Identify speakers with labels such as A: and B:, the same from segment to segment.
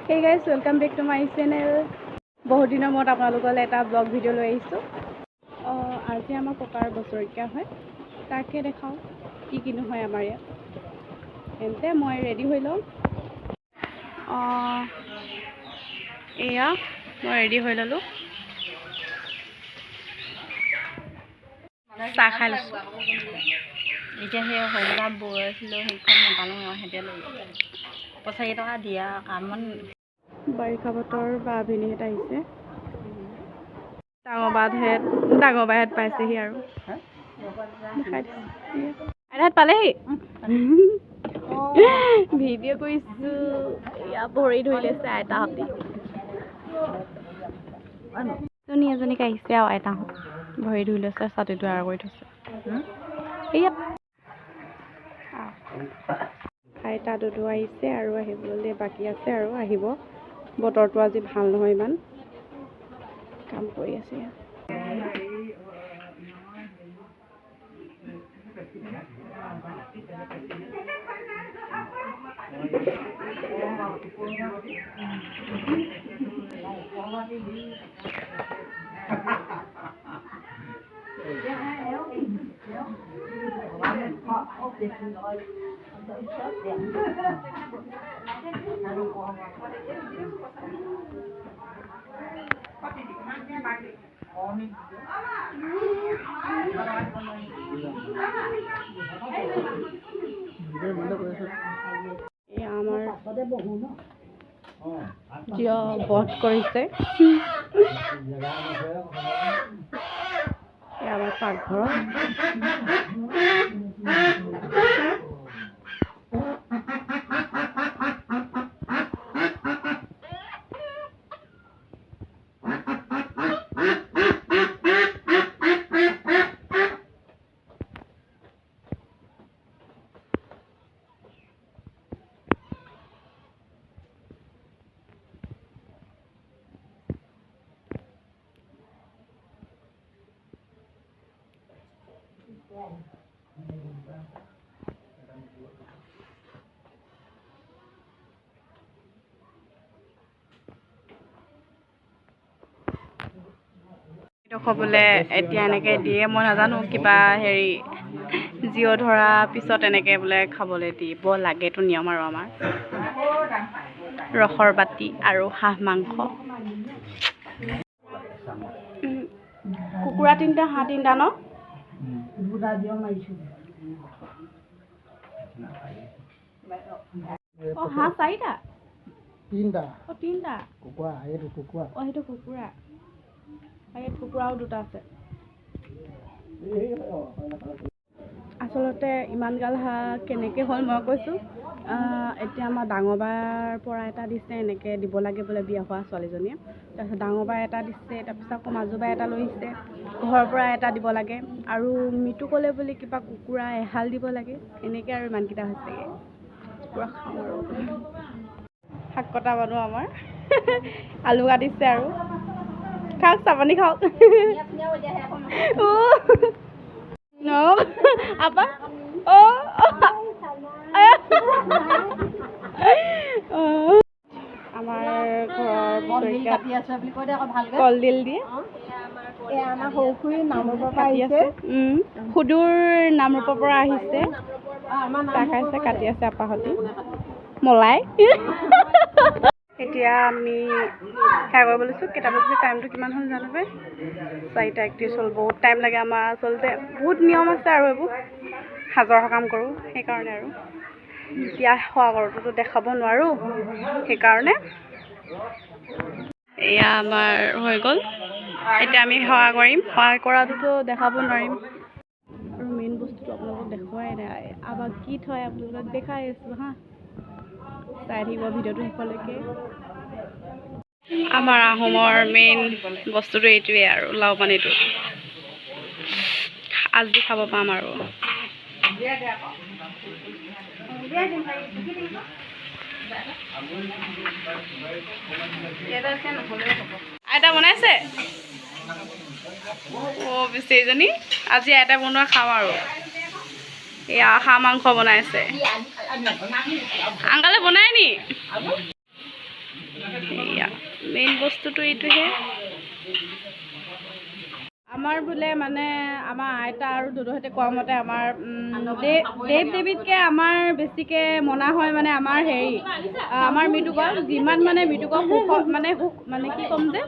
A: Hey guys, welcome back to my channel. বহুত দিনৰ মূৰত আপোনালোকলৈ এটা ব্লগ ভিডিঅ' লৈ আহিছোঁ। আজি আমাৰ ককাৰ বছৰেকীয়া হয়, তাকে দেখাওঁ কি কিনো হয় আমাৰ ইয়াত। তেন্তে মই ৰেডি হৈ লওঁ। এয়া মই ৰেডি হৈ ল'লোঁ। চাহ খাই লৈছোঁ।
B: এতিয়া সেই সৰুটা বৈ আছিলোঁ, সেইখন নাপালোঁ আৰু এতিয়া লৈ পইচা কেইটকা দিয়া কামত।
A: বাৰিষা বতৰ বা আভিনিহঁত আহিছে। ডাঙৰ বাহঁত পাইছেহি আৰু আইতাহঁত পালেহি। ভিডিঅ' কৰিছোঁ। এয়া ভৰি ধৰি লৈছে আইতাহঁতি। এজনীক আহিছে আৰু আইতাহঁত ভৰি ধুই লৈছে, ছাতি তৈয়াৰ কৰি থৈছে। ইয়াত আইতা দুদু আহিছে আৰু আহিবলৈ বাকী আছে আৰু আহিব। বতৰটো আজি ভাল নহয়, ইমান কাম কৰি আছে। আমাৰ জিঅ বধ কৰিছে। আমাৰ পাকঘৰ বোলে এতিয়া এনেকৈ দিয়ে, মই নাজানো। কিবা হেৰি জিঅ' ধৰা পিছত এনেকৈ বোলে খাবলৈ দিব লাগেতো, নিয়ম আৰু আমাৰ ৰসৰ বাতি আৰু হাঁহ মাংস। কুকুৰা 3টা, হাঁহ 3টা ন? হাঁহ 4টা?
C: 3টা।
A: 3টা
C: কুকুৰা, এইটো কুকুৰা।
A: সেইটো কুকুৰা। ইয়াত কুকুৰাও 2টা আছে। আচলতে ইমান গাল হাঁহ কেনেকৈ হ'ল মই কৈছোঁ। এতিয়া আমাৰ ডাঙৰ বাৰ পৰা এটা দিছে, এনেকৈ দিব লাগে বোলে বিয়া হোৱা ছোৱালীজনীয়ে। তাৰপিছত ডাঙৰ বাৰ এটা দিছে, তাৰপিছত আকৌ মাজু বাই এটা লৈ আহিছে, ঘৰৰ পৰা এটা দিব লাগে। আৰু মিটু ক'লে বুলি কিবা কুকুৰা এহাল দিব লাগে, এনেকৈ আৰু ইমানকেইটা হৈছেগৈ। কুকুৰা খাওঁ আৰু শাক কটা মানুহ আমাৰ আলু কাটিছে আৰু খাওক, চাপানি খাওক। আপা আমাৰ ঘৰৰ কলডিল দিয়ে।
C: আমাৰ সৰুখুৰী নামৰূপৰ পৰা আহিছে।
A: সুদূৰ নামৰূপৰ পৰা আহিছে। চাহ খাইছে, কাটি আছে আপাহঁতি মলাই। এতিয়া আমি সেয়া কৰিব লৈছোঁ। কেইটা বাজিছে, টাইমটো কিমান হ'ল জানো পাই? 4:31 হ'ল। বহুত টাইম লাগে আমাৰ। আচলতে বহুত নিয়ম আছে আৰু এইবোৰ সাজৰ সকাম কৰোঁ, সেইকাৰণে আৰু বিয়া হোৱা কৰোঁতো দেখাব নোৱাৰোঁ, সেইকাৰণে। এয়া আমাৰ হৈ গ'ল। এতিয়া আমি সেৱা কৰিম। সেৱা কৰাটোতো দেখাব নোৱাৰিম। আৰু মেইন বস্তুটো আপোনালোকক দেখুৱাই নাই। আবাক কি থয় আপোনালোকক দেখাই আছোঁ হা, চাই থাকিব ভিডিঅ'টো শেষলৈকে। আমাৰ আহোমৰ মেইন বস্তুটো এইটোৱে আৰু লাও পানীটো। আজি খাব পাম আৰু আইতা বনাইছে। বিচাৰিজনী আজি আইতা বনোৱা খাওঁ আৰু এয়া হাঁহ মাংস বনাইছে। আংকালে বনাই নি? মেইন বস্তুটো এইটোহে আমাৰ বোলে মানে আমাৰ আইতা আৰু দুদুহঁতে কোৱা মতে আমাৰ দেৱ দেৱীতকৈ আমাৰ বেছিকৈ মনা হয় মানে আমাৰ হেৰি আমাৰ মৃতকক যিমান মানে মৃতকক সুখ মানে কি ক'ম যে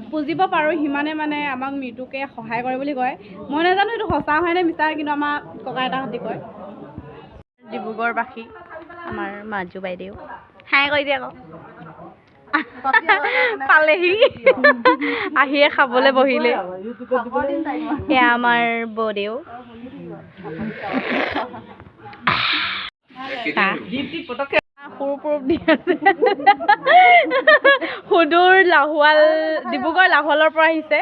A: পুজিব পাৰোঁ সিমানে মানে আমাক মৃত্যুকে সহায় কৰে বুলি কয় মই নাজানো এইটো সঁচা হয় নে মিছা কিন্তু আমাৰ ককা আইতাহঁতে কয় ডিব্ৰুগড়বাসী আমাৰ মাজু বাইদেউ হাই কৈ দিয়ে আকৌ পালেহি আহিয়ে খাবলৈ বহিলে এয়া আমাৰ বৌদেউ সৰু দি আছে সুদূৰ লাহোৱাল ডিব্ৰুগড় লাহোৱালৰ পৰা আহিছে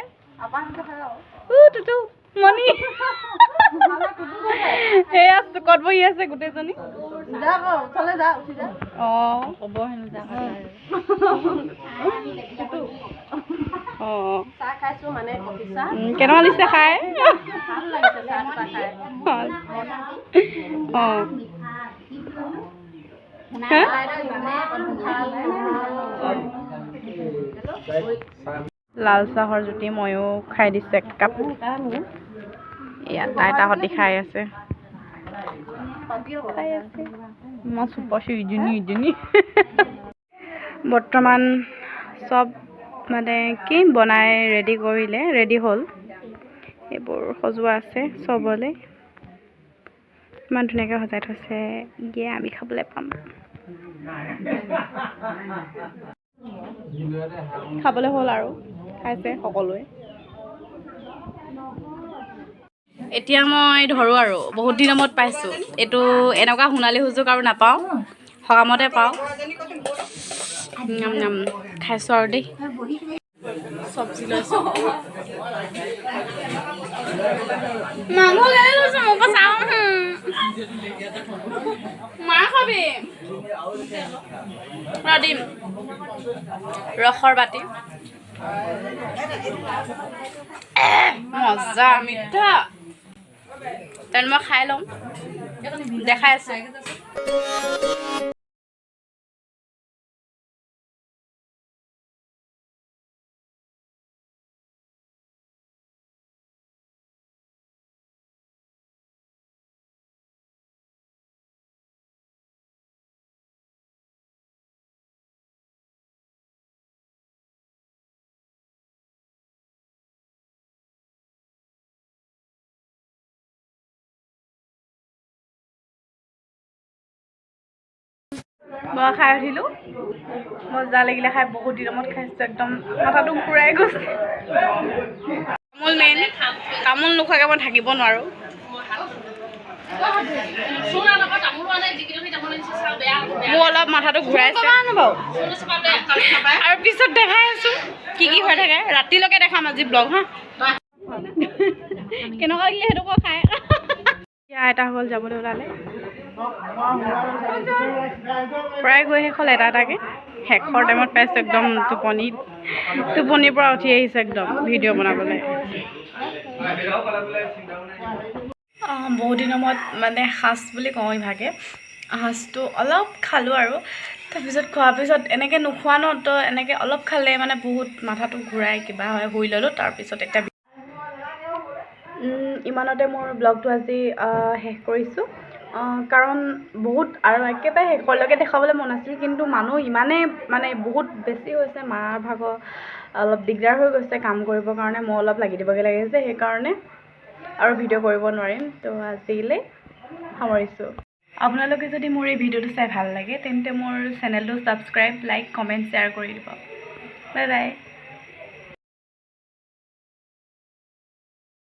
A: মণি সেয়া চুকত বহি আছে গোটেইজনী অঁ ক'ব হেনো অঁ কেনেকুৱা লাগিছে খাই অঁ লাল চাহৰ জুতি ময়ো খাই দিছোঁ এক কাপ ইয়াত আইতাহঁতি খাই আছে মই চুপাইছোঁ ইজনী বৰ্তমান চব মানে কি বনাই ৰেডি কৰিলে ৰেডি হ'ল এইবোৰ সজোৱা আছে চবলে ইমান ধুনীয়াকৈ সজাই থৈছে গিয়ে আমি খাবলৈ পাম খাবলৈ হ'ল আৰু খাইছে সকলোৱে এতিয়া মই ধৰোঁ আৰু বহুত দিনৰ মূৰত পাইছোঁ এইটো এনেকুৱা সোণালী সুযোগ আৰু নাপাওঁ সকামতে পাওঁ খাইছোঁ আৰু দেই চব্জি লৈছোঁ মাংস কেনে লৈছোঁ মোৰ পৰা চাওঁ মাৰ খাবি দিম ৰসৰ বাতি মজা মিঠা তেন মই খাই লওঁ দেখাই আছোঁ মই খাই উঠিলোঁ মজা লাগিলে খাই বহুত দিনৰ মূৰত খাইছোঁ একদম মাথাটো ঘূৰাই গৈছে তামোল মেইন তামোল নোখোৱাকৈ মই থাকিব নোৱাৰোঁ মোৰ অলপ মাথাটো ঘূৰাইছে আৰু পিছত দেখাই আছোঁ কি হৈ থাকে ৰাতিলৈকে দেখাম আজি ব্লগ হা কেনেকুৱা লাগিলে সেইটো কৈ খাই আইতাসকল যাবলৈ ওলালে প্ৰায় গৈ শেষ হ'ল এটা এটাকৈ শেষৰ টাইমত পাইছোঁ একদম টোপনিৰ পৰা উঠি আহিছে একদম ভিডিঅ' বনাবলৈ বহুত দিনৰ মূৰত মানে সাজ বুলি কওঁ ইভাগে সাজটো অলপ খালোঁ আৰু তাৰপিছত খোৱাৰ পিছত এনেকৈ নোখোৱা ন তো এনেকৈ অলপ খালে মানে বহুত মাথাটো ঘূৰাই কিবা হয় শুই ল'লোঁ তাৰপিছত এতিয়া ইমানতে মোৰ ব্লগটো আজি শেষ কৰিছোঁ কাৰণ বহুত আৰু একেবাৰে শেষলৈকে দেখাবলৈ মন আছিল কিন্তু মানুহ ইমানেই মানে বহুত বেছি হৈছে মাৰ ভাগৰ অলপ দিগদাৰ হৈ গৈছে কাম কৰিবৰ কাৰণে মই অলপ লাগি দিবগৈ লাগে যে সেইকাৰণে আৰু ভিডিঅ' কৰিব নোৱাৰিম তো আজিলৈ সামৰিছোঁ আপোনালোকে যদি মোৰ এই ভিডিঅ'টো চাই ভাল লাগে তেন্তে মোৰ চেনেলটো ছাবস্ক্ৰাইব লাইক কমেণ্ট শ্বেয়াৰ কৰি দিব বাই বাই